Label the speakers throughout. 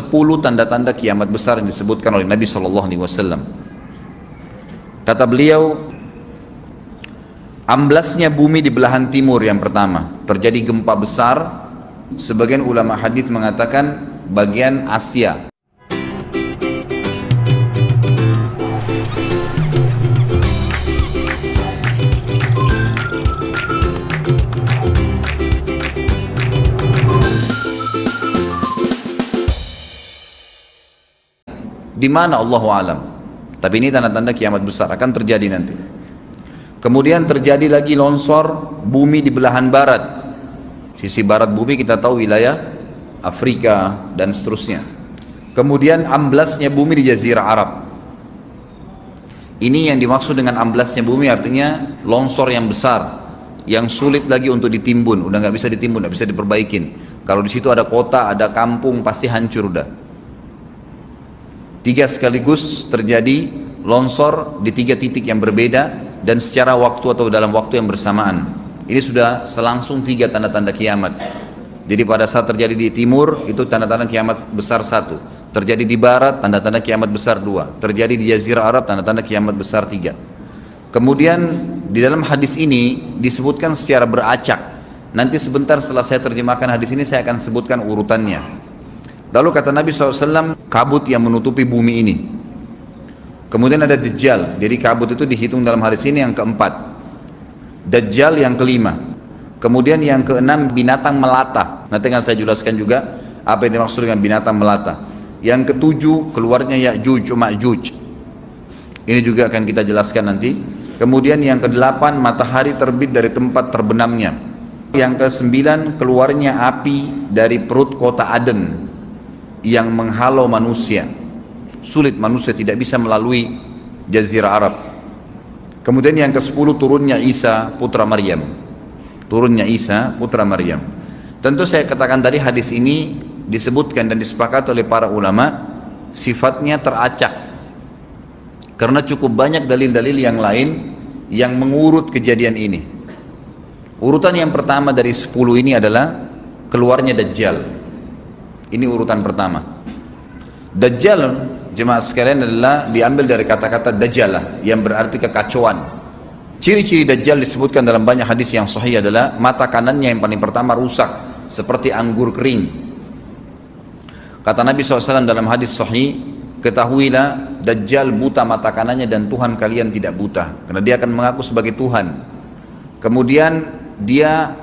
Speaker 1: 10 tanda-tanda kiamat besar yang disebutkan oleh Nabi SAW. Kata beliau, amblasnya bumi di belahan timur yang pertama, terjadi gempa besar. Sebagian ulama hadis mengatakan bagian Asia. Di mana Allahu alam. Tapi ini tanda-tanda kiamat besar akan terjadi nanti. Kemudian terjadi lagi longsor bumi di belahan barat. Sisi barat bumi kita tahu wilayah Afrika dan seterusnya. Kemudian amblasnya bumi di Jazirah Arab. Ini yang dimaksud dengan amblasnya bumi, artinya longsor yang besar, yang sulit lagi untuk ditimbun, udah nggak bisa ditimbun, nggak bisa diperbaikin. Kalau di situ ada kota, ada kampung, pasti hancur udah. 3 sekaligus terjadi longsor di 3 titik yang berbeda dan secara waktu atau dalam waktu yang bersamaan. Ini sudah selangsung 3 tanda-tanda kiamat. Jadi pada saat terjadi di timur itu tanda-tanda kiamat besar 1, terjadi di barat tanda-tanda kiamat besar 2, terjadi di Jazirah Arab tanda-tanda kiamat besar 3. Kemudian di dalam hadis ini disebutkan secara beracak. Nanti sebentar setelah saya terjemahkan hadis ini saya akan sebutkan urutannya. Lalu kata Nabi SAW, kabut yang menutupi bumi ini. Kemudian ada Dajjal. Jadi kabut itu dihitung dalam hadis ini yang keempat. Dajjal yang kelima. Kemudian yang keenam binatang melata. Nanti akan saya jelaskan juga apa yang dimaksud dengan binatang melata. Yang ketujuh keluarnya Ya'juj Ma'juj. Ini juga akan kita jelaskan nanti. Kemudian yang kedelapan matahari terbit dari tempat terbenamnya. Yang kesembilan keluarnya api dari perut kota Aden yang menghalau manusia. Sulit, manusia tidak bisa melalui Jazirah Arab. Kemudian yang ke-10 turunnya Isa putra Maryam. Turunnya Isa putra Maryam. Tentu saya katakan tadi hadis ini disebutkan dan disepakati oleh para ulama sifatnya teracak. Karena cukup banyak dalil-dalil yang lain yang mengurut kejadian ini. Urutan yang pertama dari 10 ini adalah keluarnya Dajjal. Ini urutan pertama. Dajjal, jemaah sekalian, adalah diambil dari kata-kata Dajjalah yang berarti kekacauan. Ciri-ciri Dajjal disebutkan dalam banyak hadis yang sahih adalah mata kanannya yang paling pertama rusak seperti anggur kering. Kata Nabi SAW dalam hadis sahih, ketahuilah Dajjal buta mata kanannya dan Tuhan kalian tidak buta, karena dia akan mengaku sebagai Tuhan. Kemudian dia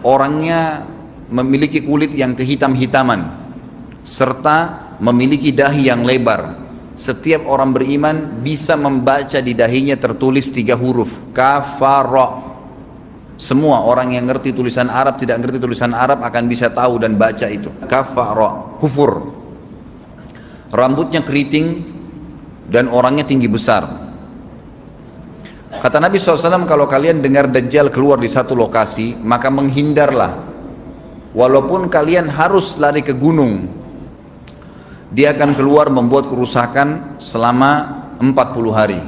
Speaker 1: orangnya memiliki kulit yang kehitam-hitaman serta memiliki dahi yang lebar. Setiap orang beriman bisa membaca di dahinya tertulis 3 huruf kafara. Semua orang yang ngerti tulisan Arab, tidak ngerti tulisan Arab akan bisa tahu dan baca itu kafara, kufur. Rambutnya keriting dan orangnya tinggi besar. Kata Nabi SAW, kalau kalian dengar Dajjal keluar di satu lokasi maka menghindarlah. Walaupun kalian harus lari ke gunung, dia akan keluar membuat kerusakan selama 40 hari.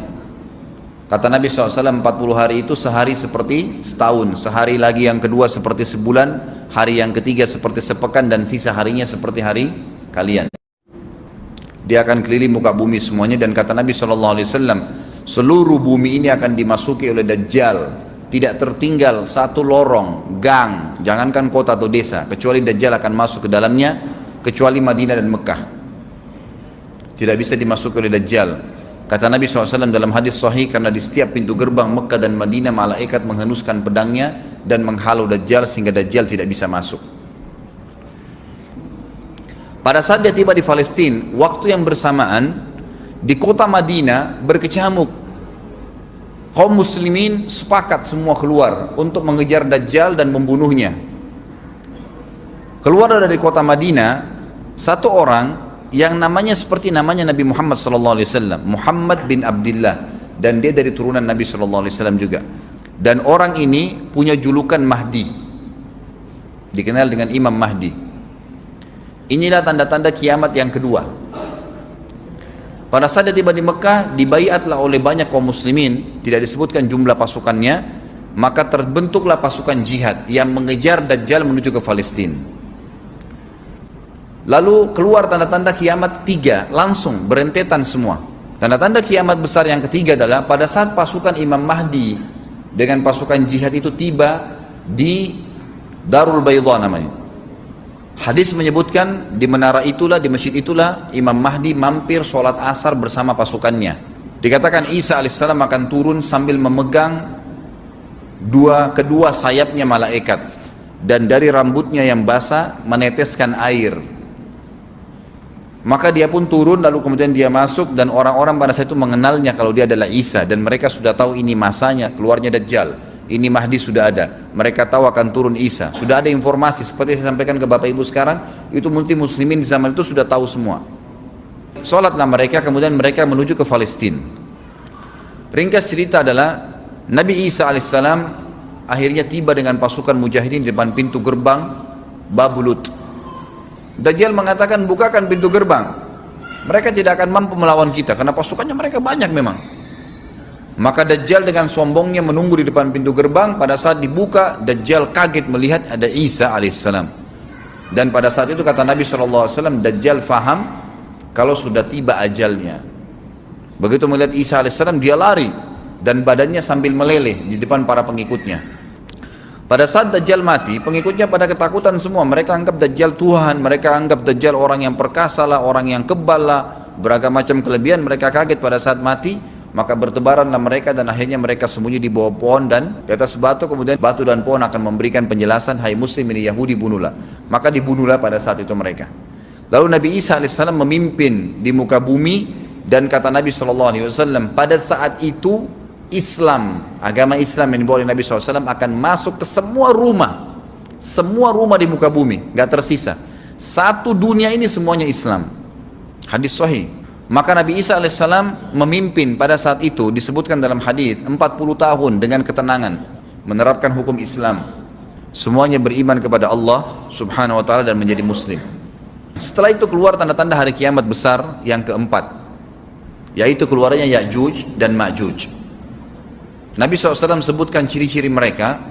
Speaker 1: Kata Nabi SAW, 40 hari itu sehari seperti setahun, sehari lagi yang kedua seperti sebulan, hari yang ketiga seperti sepekan, dan sisa harinya seperti hari kalian. Dia akan keliling muka bumi semuanya, dan kata Nabi SAW, seluruh bumi ini akan dimasuki oleh Dajjal. Tidak tertinggal satu lorong, gang, jangankan kota atau desa, kecuali Dajjal akan masuk ke dalamnya, kecuali Madinah dan Mekah. Tidak bisa dimasuki oleh Dajjal. Kata Nabi SAW dalam hadis sahih, karena di setiap pintu gerbang Mekah dan Madinah malaikat menghenuskan pedangnya dan menghalau Dajjal sehingga Dajjal tidak bisa masuk. Pada saat dia tiba di Palestina, waktu yang bersamaan di kota Madinah berkecamuk. Kaum muslimin sepakat semua keluar untuk mengejar Dajjal dan membunuhnya. Keluar dari kota Madinah satu orang yang namanya seperti namanya Nabi Muhammad SAW, Muhammad bin Abdullah, dan dia dari turunan Nabi SAW juga. Dan orang ini punya julukan Mahdi, dikenal dengan Imam Mahdi. Inilah tanda-tanda kiamat yang kedua. Pada saat dia tiba di Mekah, dibaiatlah oleh banyak kaum muslimin, tidak disebutkan jumlah pasukannya, maka terbentuklah pasukan jihad yang mengejar Dajjal menuju ke Palestina. Lalu keluar tanda-tanda kiamat 3, langsung berentetan semua. Tanda-tanda kiamat besar yang ketiga adalah pada saat pasukan Imam Mahdi dengan pasukan jihad itu tiba di Darul Bayda namanya. Hadis menyebutkan di menara itulah, di masjid itulah Imam Mahdi mampir sholat asar bersama pasukannya. Dikatakan Isa alaihissalam akan turun sambil memegang kedua sayapnya malaikat, dan dari rambutnya yang basah meneteskan air. Maka dia pun turun, lalu kemudian dia masuk, dan orang-orang pada saat itu mengenalnya kalau dia adalah Isa, dan mereka sudah tahu ini masanya keluarnya Dajjal, ini Mahdi sudah ada, mereka tahu akan turun Isa, sudah ada informasi seperti saya sampaikan ke Bapak Ibu sekarang. Itu muslimin di zaman itu sudah tahu semua. Sholatlah mereka, kemudian mereka menuju ke Palestina. Ringkas cerita adalah Nabi Isa alaihissalam akhirnya tiba dengan pasukan mujahidin di depan pintu gerbang Babulut. Dajjal mengatakan, bukakan pintu gerbang, mereka tidak akan mampu melawan kita karena pasukannya mereka banyak memang. Maka Dajjal dengan sombongnya menunggu di depan pintu gerbang. Pada saat dibuka, Dajjal kaget melihat ada Isa alaihissalam. Dan pada saat itu kata Nabi SAW, Dajjal faham kalau sudah tiba ajalnya. Begitu melihat Isa alaihissalam, dia lari dan badannya sambil meleleh di depan para pengikutnya. Pada saat Dajjal mati, pengikutnya pada ketakutan semua. Mereka anggap Dajjal Tuhan, mereka anggap Dajjal orang yang perkasa lah, orang yang kebal lah, beragam macam kelebihan. Mereka kaget pada saat mati, maka bertebaranlah mereka dan akhirnya mereka sembunyi di bawah pohon dan di atas batu. Kemudian batu dan pohon akan memberikan penjelasan, hai muslim ini Yahudi, bunuhlah. Maka dibunuhlah pada saat itu mereka. Lalu Nabi Isa alaihissalam memimpin di muka bumi, dan kata Nabi SAW, pada saat itu Islam, agama Islam yang dibawa oleh Nabi SAW akan masuk ke semua rumah di muka bumi, gak tersisa. Satu dunia ini semuanya Islam. Hadis sahih. Maka Nabi Isa alaihissalam memimpin pada saat itu, disebutkan dalam hadis 40 tahun dengan ketenangan menerapkan hukum Islam. Semuanya beriman kepada Allah subhanahu wa ta'ala dan menjadi muslim. Setelah itu keluar tanda-tanda hari kiamat besar yang keempat, yaitu keluarnya Ya'juj dan Ma'juj. Nabi SAW sebutkan ciri-ciri mereka.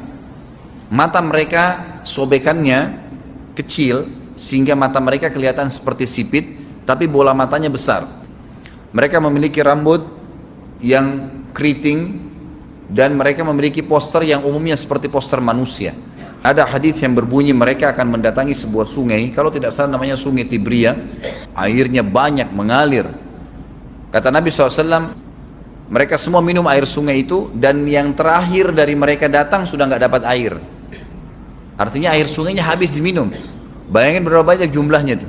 Speaker 1: Mata mereka sobekannya kecil sehingga mata mereka kelihatan seperti sipit, tapi bola matanya besar. Mereka memiliki rambut yang keriting, dan mereka memiliki poster yang umumnya seperti poster manusia. Ada hadis yang berbunyi mereka akan mendatangi sebuah sungai, kalau tidak salah namanya sungai Tibria, airnya banyak mengalir. Kata Nabi SAW, mereka semua minum air sungai itu, dan yang terakhir dari mereka datang sudah nggak dapat air. Artinya air sungainya habis diminum. Bayangin berapa banyak jumlahnya itu.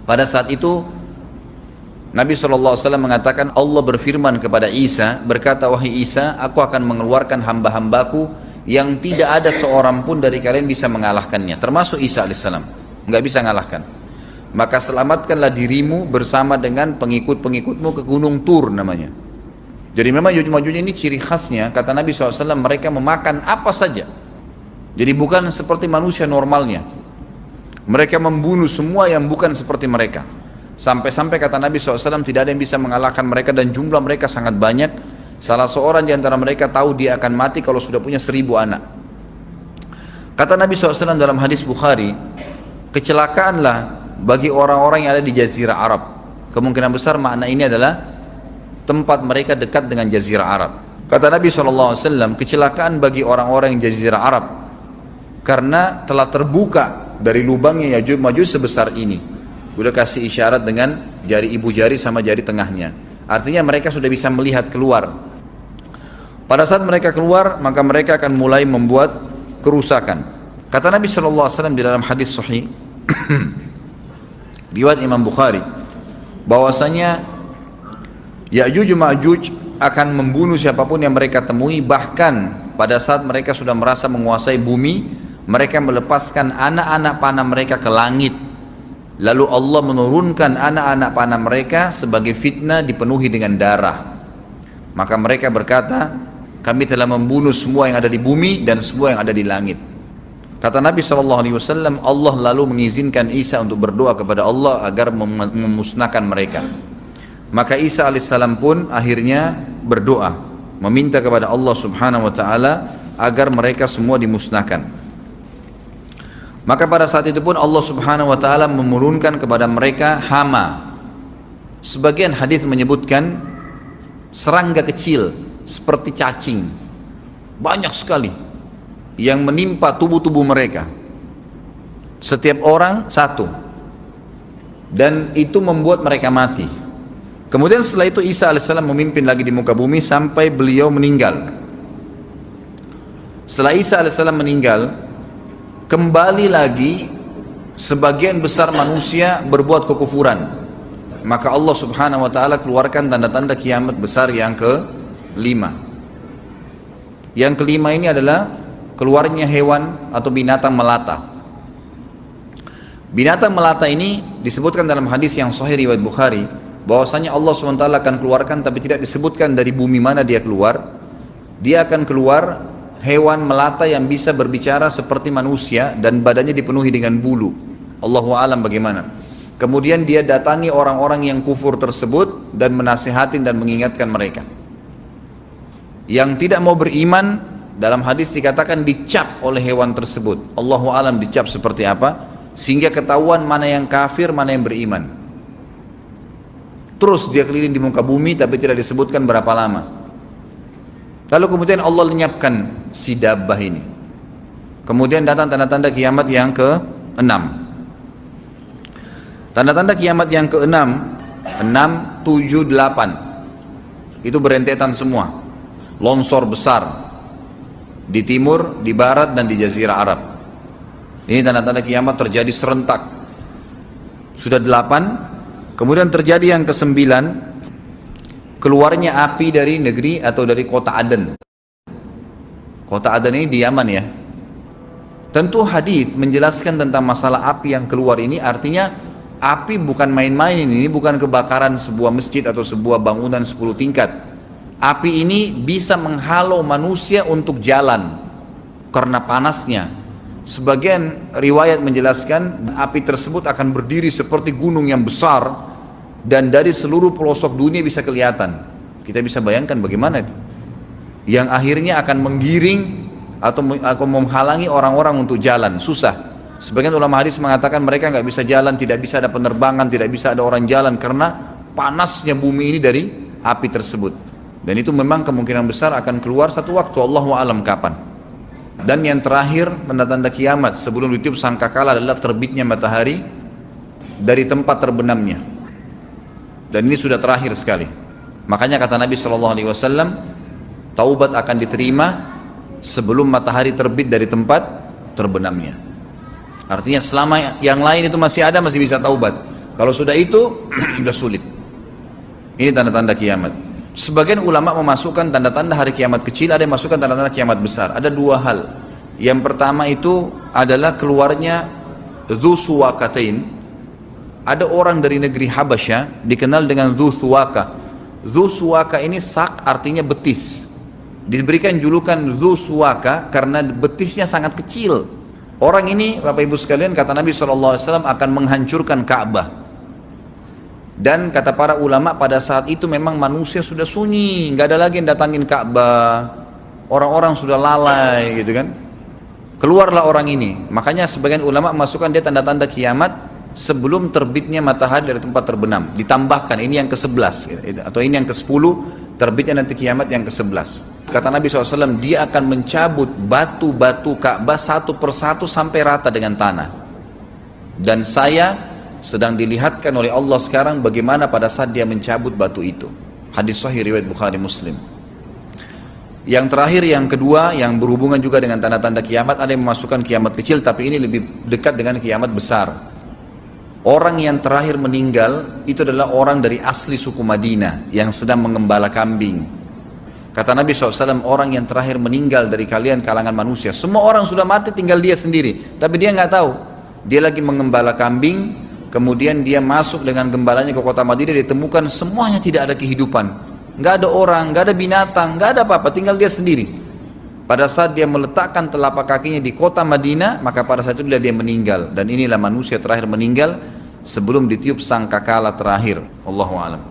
Speaker 1: Pada saat itu Nabi SAW mengatakan, Allah berfirman kepada Isa, berkata, wahai Isa, aku akan mengeluarkan hamba-hambaku yang tidak ada seorang pun dari kalian bisa mengalahkannya, termasuk Isa alaihissalam, nggak bisa mengalahkan. Maka selamatkanlah dirimu bersama dengan pengikut-pengikutmu ke Gunung Tur namanya. Jadi memang Ya'juj ini ciri khasnya, kata Nabi SAW, mereka memakan apa saja. Jadi bukan seperti manusia normalnya. Mereka membunuh semua yang bukan seperti mereka. Sampai-sampai kata Nabi SAW, tidak ada yang bisa mengalahkan mereka, dan jumlah mereka sangat banyak. Salah seorang di antara mereka tahu dia akan mati kalau sudah punya 1000 anak. Kata Nabi SAW dalam hadis Bukhari, kecelakaanlah bagi orang-orang yang ada di Jazirah Arab. Kemungkinan besar makna ini adalah tempat mereka dekat dengan Jazirah Arab. Kata Nabi SAW, kecelakaan bagi orang-orang yang Jazirah Arab karena telah terbuka dari lubangnya Ya'juj Ma'juj sebesar ini. Udah kasih isyarat dengan jari ibu jari sama jari tengahnya. Artinya mereka sudah bisa melihat keluar. Pada saat mereka keluar, maka mereka akan mulai membuat kerusakan. Kata Nabi SAW di dalam hadis sahih riwayat Imam Bukhari, bahwasanya Ya'juj Ma'juj akan membunuh siapapun yang mereka temui. Bahkan pada saat mereka sudah merasa menguasai bumi, mereka melepaskan anak-anak panah mereka ke langit, lalu Allah menurunkan anak-anak panah mereka sebagai fitnah dipenuhi dengan darah. Maka mereka berkata, kami telah membunuh semua yang ada di bumi dan semua yang ada di langit. Kata Nabi SAW, Allah lalu mengizinkan Isa untuk berdoa kepada Allah agar memusnahkan mereka. Maka Isa alaihissalam pun akhirnya berdoa, meminta kepada Allah subhanahu wa ta'ala agar mereka semua dimusnahkan. Maka pada saat itu pun Allah Subhanahu wa taala menurunkan kepada mereka hama. Sebagian hadis menyebutkan serangga kecil seperti cacing, banyak sekali yang menimpa tubuh-tubuh mereka. Setiap orang satu, dan itu membuat mereka mati. Kemudian setelah itu Isa alaihissalam memimpin lagi di muka bumi sampai beliau meninggal. Setelah Isa alaihissalam meninggal, kembali lagi sebagian besar manusia berbuat kekufuran. Maka Allah Subhanahu wa taala keluarkan tanda-tanda kiamat besar yang kelima. Yang kelima ini adalah keluarnya hewan atau binatang melata. Binatang melata ini disebutkan dalam hadis yang sahih riwayat Bukhari, bahwasanya Allah SWT akan keluarkan, tapi tidak disebutkan dari bumi mana dia keluar. Dia akan keluar hewan melata yang bisa berbicara seperti manusia dan badannya dipenuhi dengan bulu. Allahu a'lam bagaimana. Kemudian dia datangi orang-orang yang kufur tersebut dan menasihatin dan mengingatkan mereka. Yang tidak mau beriman, dalam hadis dikatakan dicap oleh hewan tersebut. Allahu a'lam dicap seperti apa, sehingga ketahuan mana yang kafir, mana yang beriman. Terus dia keliling di muka bumi tapi tidak disebutkan berapa lama. Lalu kemudian Allah lenyapkan si dabbah ini. Kemudian datang tanda-tanda kiamat yang ke-6. Tanda-tanda kiamat yang ke-6, 6, 7, 8 itu berentetan semua. Longsor besar di timur, di barat, dan di jazirah Arab. Ini tanda-tanda kiamat terjadi serentak. Sudah 8. Kemudian terjadi yang ke-9, keluarnya api dari negeri atau dari kota Aden. Kota Aden ini di Yaman ya. Tentu hadis menjelaskan tentang masalah api yang keluar ini, artinya api bukan main-main, ini bukan kebakaran sebuah masjid atau sebuah bangunan 10 tingkat. Api ini bisa menghalau manusia untuk jalan karena panasnya. Sebagian riwayat menjelaskan api tersebut akan berdiri seperti gunung yang besar dan dari seluruh pelosok dunia bisa kelihatan. Kita bisa bayangkan bagaimana itu. Yang akhirnya akan menggiring atau menghalangi orang-orang untuk jalan, susah. Sebagian ulama hadis mengatakan mereka nggak bisa jalan, tidak bisa ada penerbangan, tidak bisa ada orang jalan karena panasnya bumi ini dari api tersebut. Dan itu memang kemungkinan besar akan keluar satu waktu, Allahu a'lam kapan. Dan yang terakhir, tanda-tanda kiamat sebelum ditiup sangkakala adalah terbitnya matahari dari tempat terbenamnya. Dan ini sudah terakhir sekali. Makanya kata Nabi SAW, taubat akan diterima sebelum matahari terbit dari tempat terbenamnya. Artinya selama yang lain itu masih ada, masih bisa taubat. Kalau sudah itu sudah sulit. Ini tanda-tanda kiamat. Sebagian ulama memasukkan tanda-tanda hari kiamat kecil, ada yang masukkan tanda-tanda kiamat besar. Ada dua hal. Yang pertama itu adalah keluarnya Dzu Suwakatain. Ada orang dari negeri Habasyah dikenal dengan Dzu Suwaka. Dzu Suwaka ini sak artinya betis. Diberikan julukan Dzu Suwaka karena betisnya sangat kecil. Orang ini, Bapak Ibu sekalian, kata Nabi SAW akan menghancurkan Ka'bah. Dan kata para ulama pada saat itu memang manusia sudah sunyi, nggak ada lagi yang datangin Ka'bah. Orang-orang sudah lalai gitu kan. Keluarlah orang ini. Makanya sebagian ulama masukkan dia tanda-tanda kiamat sebelum terbitnya matahari dari tempat terbenam. Ditambahkan ini yang ke-11 atau ini yang ke-10, terbitnya nanti kiamat yang ke-11. Kata Nabi SAW, dia akan mencabut batu-batu Ka'bah satu persatu sampai rata dengan tanah. Dan saya sedang dilihatkan oleh Allah sekarang bagaimana pada saat dia mencabut batu itu. Hadis sahih riwayat Bukhari Muslim. Yang terakhir, yang kedua, yang berhubungan juga dengan tanda-tanda kiamat, ada yang memasukkan kiamat kecil, tapi ini lebih dekat dengan kiamat besar. Orang yang terakhir meninggal itu adalah orang dari asli suku Madinah yang sedang mengembala kambing. Kata Nabi SAW, orang yang terakhir meninggal dari kalian kalangan manusia, semua orang sudah mati tinggal dia sendiri, tapi dia nggak tahu. Dia lagi mengembala kambing, kemudian dia masuk dengan gembalanya ke kota Madinah, ditemukan semuanya tidak ada kehidupan, nggak ada orang, nggak ada binatang, nggak ada apa-apa, tinggal dia sendiri. Pada saat dia meletakkan telapak kakinya di kota Madinah, maka pada saat itu dia meninggal. Dan inilah manusia terakhir meninggal sebelum ditiup sangkakala terakhir. Allahu a'lam.